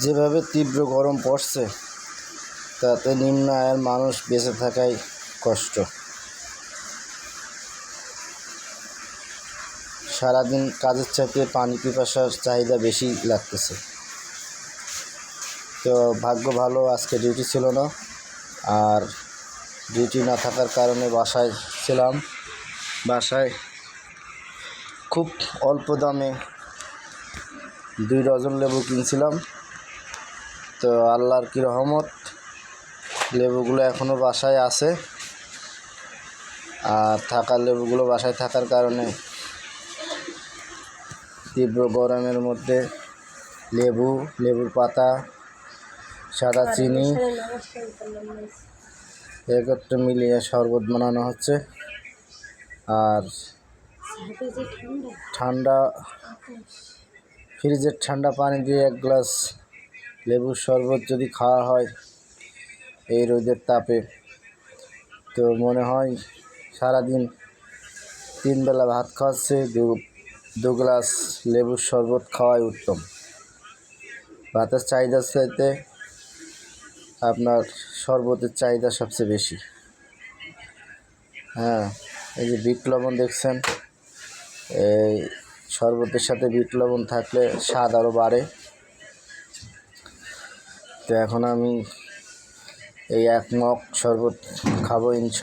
যেভাবে তীব্র গরম পড়ছে তাতে নিম্ন আয়ের মানুষ বেঁচে থাকাই কষ্ট। সারাদিন কাজের চাপে পানি পিপাসার চাহিদা বেশি লাগতেছে। তো ভাগ্য ভালো আজকে ডিউটি ছিল না, আর ডিউটি না থাকার কারণে বাসায় ছিলাম। বাসায় খুব অল্প দামে 2 ডজন লেবু কিনছিলাম। তো আল্লাহর কি রহমত, লেবুগুলো এখনও বাসায় আছে। আর থাকার লেবুগুলো বাসায় থাকার কারণে তীব্র গরমের মধ্যে লেবুর পাতা, সাদা চিনি একত্রে মিলিয়ে শরবত বানানো হচ্ছে। আর ফ্রিজের ঠান্ডা পানি দিয়ে 1 গ্লাস লেবুর শরবত যদি খাওয়া হয় এই রোদের তাপে, তো মনে হয় সারাদিন 3 বেলা ভাত খাওয়াচ্ছে, 2 গ্লাস লেবুর শরবত খাওয়াই উত্তম। ভাতের চাহিদার চাইতে আপনার শরবতের চাহিদা সবচেয়ে বেশি। এই যে বিট লবণ দেখছেন, এই শরবতের সাথে বিট লবণ থাকলে স্বাদ আরও বাড়ে। তো এখন আমি এই 1 মগ শরবত খাবো ইনশাআল্লাহ।